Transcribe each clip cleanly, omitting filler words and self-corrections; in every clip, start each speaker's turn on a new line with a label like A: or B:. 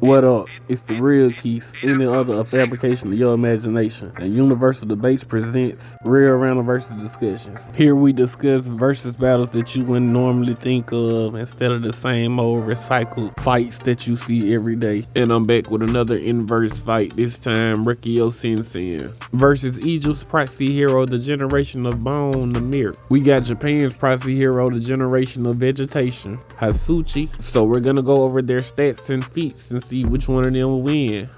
A: What up? It's the real Keys. Any other a fabrication of your imagination. And Universal Debates presents Real Random Versus Discussions. Here we discuss versus battles that you wouldn't normally think of instead of the same old recycled fights that you see every day. And I'm back with another inverse fight, this time Rekkyou sensen versus Egypt's proxy hero, the generation of bone, Namir. We got Japan's proxy hero, the generation of vegetation, Hasuichi. So we're gonna go over their stats and feats and see which one of them will win.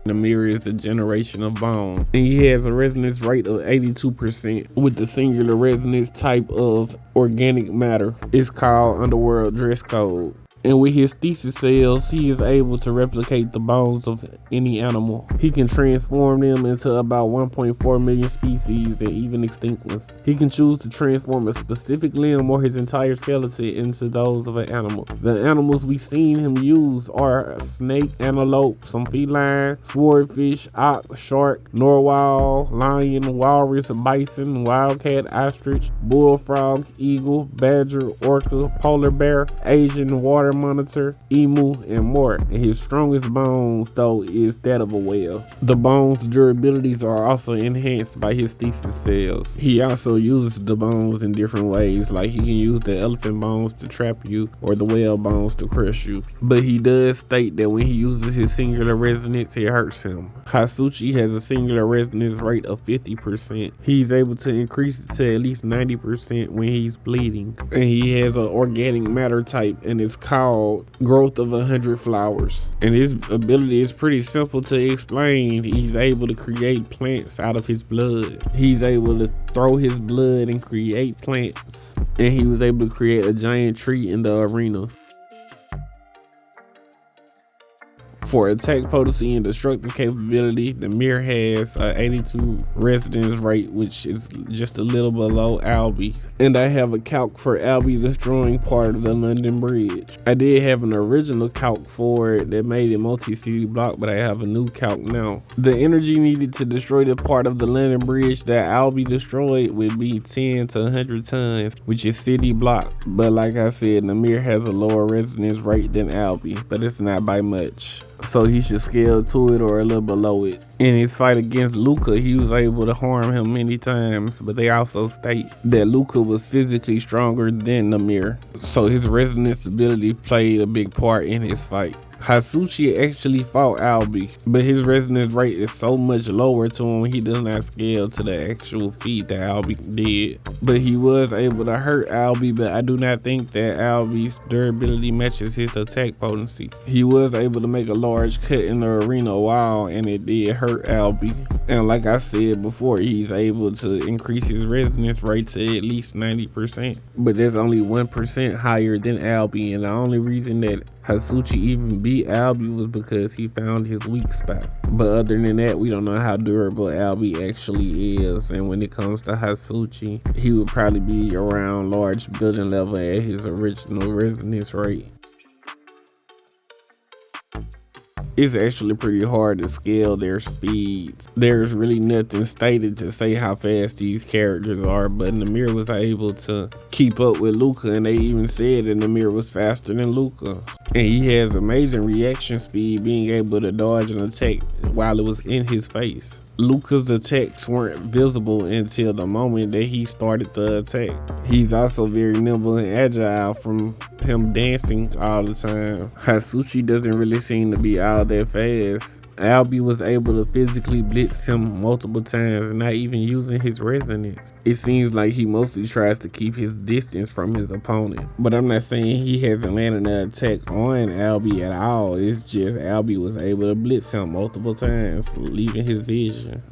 A: Namir is the generation of bone, and he has a resonance rate of 82% with the singular resonance type of organic matter. It's called Underworld Dress Code. And with his thesis cells, he is able to replicate the bones of any animal. He can transform them into about 1.4 million species and even extinct ones. He can choose to transform a specific limb or his entire skeleton into those of an animal. The animals we've seen him use are a snake, antelope, some feline, swordfish, ox, shark, narwhal, lion, walrus, bison, wildcat, ostrich, bullfrog, eagle, badger, orca, polar bear, Asian water monitor, emu, and more. And his strongest bones, though, is that of a whale. The bones' durabilities are also enhanced by his thesis cells. He also uses the bones in different ways, like he can use the elephant bones to trap you or the whale bones to crush you. But he does state that when he uses his singular resonance, it hurts him. Hasuichi has a singular resonance rate of 50%. He's able to increase it to at least 90% when he's bleeding. And he has an organic matter type, and it's called growth of 100 flowers. And his ability is pretty simple to explain. He's able to create plants out of his blood. He's able to throw his blood and create plants. And he was able to create a giant tree in the arena. For attack potency and destructive capability, Namir has an 82 resonance rate, which is just a little below Albie. And I have a calc for Albie destroying part of the London Bridge. I did have an original calc for it that made it multi-city block, but I have a new calc now. The energy needed to destroy the part of the London Bridge that Albie destroyed would be 10 to 100 tons, which is city block. But like I said, Namir has a lower resonance rate than Albie, but it's not by much. So he should scale to it or a little below it. In his fight against Luca, he was able to harm him many times, but they also state that Luca was physically stronger than Namir, so his resonance ability played a big part in his fight. Hasuichi actually fought Albie, but his resonance rate is so much lower to him, he does not scale to the actual feat that Albie did. But he was able to hurt Albie, but I do not think that Albie's durability matches his attack potency. He was able to make a large cut in the arena wall, and it did hurt Albie. And like I said before, he's able to increase his resonance rate to at least 90%, but that's only 1% higher than Albie. And the only reason that Hasuichi even beat Albie was because he found his weak spot. But other than that, we don't know how durable Albie actually is. And when it comes to Hasuichi, he would probably be around large building level at his original resonance rate. It's actually pretty hard to scale their speeds. There's really nothing stated to say how fast these characters are, but Namir was able to keep up with Luca, and they even said that Namir was faster than Luca. And he has amazing reaction speed, being able to dodge an attack while it was in his face. Luca's attacks weren't visible until the moment that he started the attack. He's also very nimble and agile from him dancing all the time. Hasuichi doesn't really seem to be all that fast. Albie was able to physically blitz him multiple times, not even using his resonance. It seems like he mostly tries to keep his distance from his opponent. But I'm not saying he hasn't landed an attack on Albie at all. It's just Albie was able to blitz him multiple times, leaving his vision.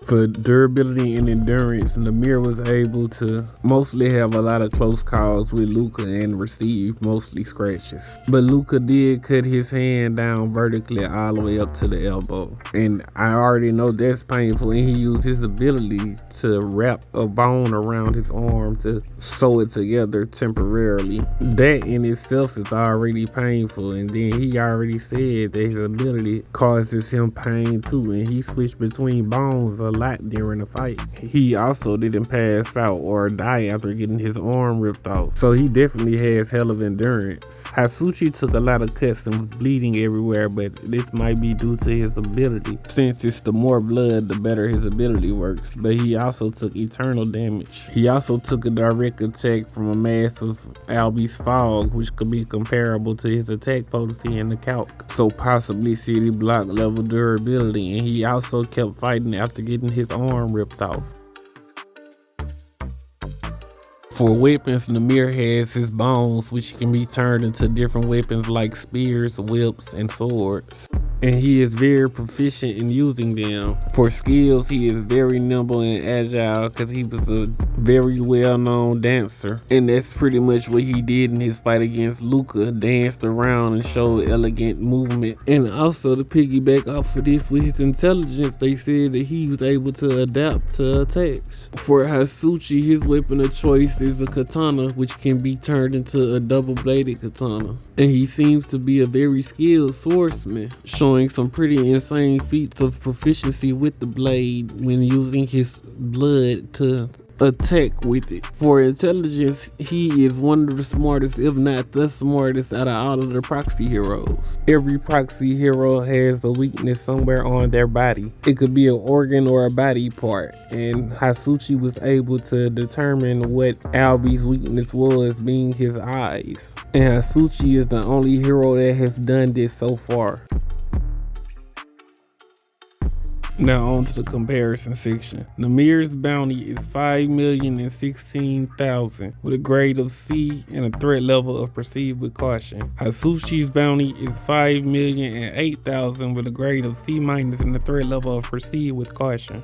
A: For durability and endurance, Namir was able to mostly have a lot of close calls with Luca and receive mostly scratches. But Luca did cut his hand down vertically all the way up to the elbow. And I already know that's painful, and he used his ability to wrap a bone around his arm to sew it together temporarily. That in itself is already painful, and then he already said that his ability causes him pain too, and he switched between bones a lot during the fight. He also didn't pass out or die after getting his arm ripped off, so he definitely has hell of endurance. Hasuichi took a lot of cuts and was bleeding everywhere, but this might be due to his ability, since it's the more blood the better his ability works. But he also took eternal damage. He also took a direct attack from a mass of Albie's fog, which could be comparable to his attack potency in the calc, so possibly city block level durability. And he also kept fighting after getting his arm ripped off. For weapons, Namir has his bones, which can be turned into different weapons like spears, whips, and swords, and he is very proficient in using them. For skills, he is very nimble and agile because he was a very well-known dancer, and that's pretty much what he did in his fight against Luca. Danced around and showed elegant movement. And also, to piggyback off of this, with his intelligence, they said that he was able to adapt to attacks. For Hasuichi, his weapon of choice is a katana, which can be turned into a double-bladed katana, and he seems to be a very skilled swordsman, showing some pretty insane feats of proficiency with the blade when using his blood to attack with it. For intelligence, he is one of the smartest, if not the smartest, out of all of the proxy heroes. Every proxy hero has a weakness somewhere on their body. It could be an organ or a body part, and Hasuichi was able to determine what Albie's weakness was, being his eyes. And Hasuichi is the only hero that has done this so far. Now on to the comparison section. Namir's bounty is 5,016,000 with a grade of C and a threat level of proceed with caution. Hasuichi's bounty is 5,008,000 with a grade of C- and a threat level of proceed with caution.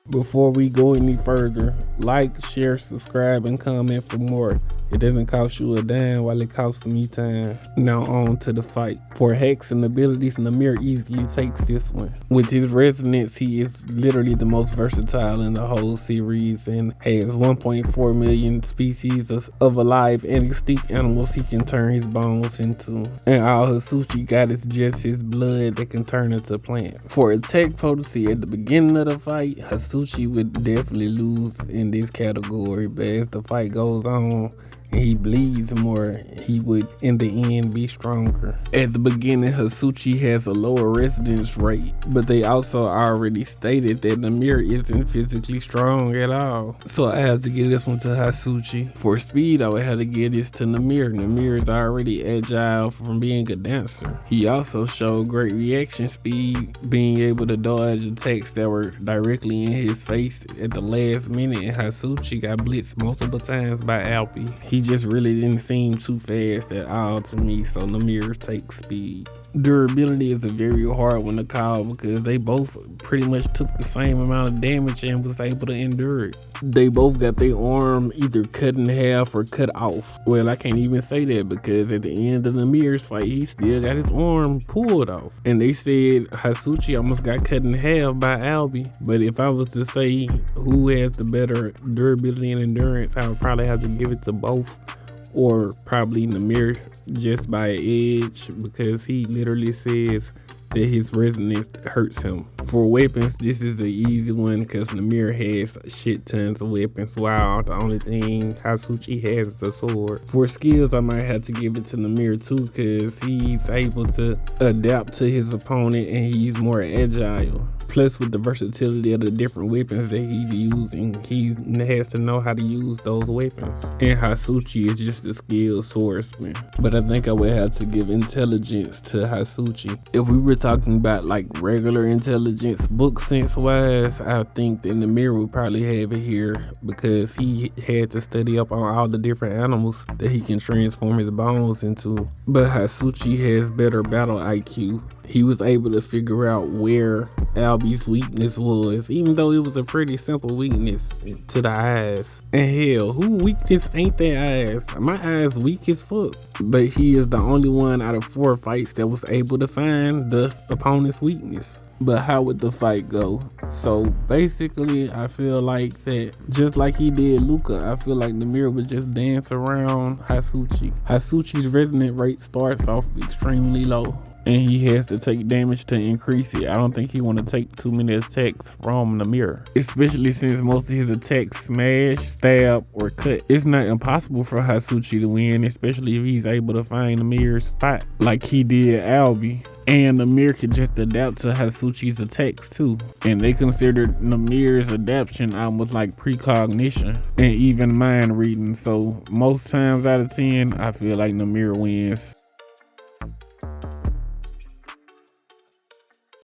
A: Before we go any further, like, share, subscribe, and comment for more. It doesn't cost you a dime while it costs me time. Now on to the fight. For hacks and abilities, Namir easily takes this one. With his resonance, he is literally the most versatile in the whole series and has 1.4 million species of alive and extinct animals he can turn his bones into. And all Hasuichi got is just his blood that can turn into plants. For attack potency, at the beginning of the fight, Hasuichi would definitely lose in this category, but as the fight goes on, and he bleeds more, he would in the end be stronger. At the beginning, Hasuichi has a lower resonance rate, but they also already stated that Namir isn't physically strong at all, so I have to give this one to Hasuichi. For speed, I would have to give this to Namir. Namir is already agile from being a dancer. He also showed great reaction speed, being able to dodge attacks that were directly in his face at the last minute, and Hasuichi got blitzed multiple times by Albie. He just really didn't seem too fast at all to me, so Namir takes speed. Durability is a very hard one to call because they both pretty much took the same amount of damage and was able to endure it. They both got their arm either cut in half or cut off. Well, I can't even say that because at the end of Namir's fight, he still got his arm pulled off. And they said Hasuichi almost got cut in half by Albie. But if I was to say who has the better durability and endurance, I would probably have to give it to both, or probably Namir just by an edge, because he literally says that his resonance hurts him. For weapons, this is an easy one because Namir has shit tons of weapons, while the only thing Hasuichi has is a sword. For skills, I might have to give it to Namir too because he's able to adapt to his opponent and he's more agile. Plus, with the versatility of the different weapons that he's using, he has to know how to use those weapons. And Hasuichi is just a skilled swordsman. But I think I would have to give intelligence to Hasuichi. If we were talking about like regular intelligence, book sense wise, I think that Namir would probably have it here because he had to study up on all the different animals that he can transform his bones into. But Hasuichi has better battle IQ. He was able to figure out where Albie's weakness was, even though it was a pretty simple weakness to the eyes. And hell, who weakness ain't their eyes? My eyes weak as fuck. But he is the only one out of 4 fights that was able to find the opponent's weakness. But how would the fight go? So basically, I feel like that just like he did Luca, I feel like Namir would just dance around Hasuichi. Hasuichi's resonant rate starts off extremely low, and he has to take damage to increase it. I don't think he want to take too many attacks from Namir, especially since most of his attacks smash, stab, or cut. It's not impossible for Hasuichi to win, especially if he's able to find Namir's spot like he did Albie. And Namir could just adapt to Hasuichi's attacks too. And they considered Namir's adaptation almost like precognition and even mind reading. So most times out of 10, I feel like Namir wins.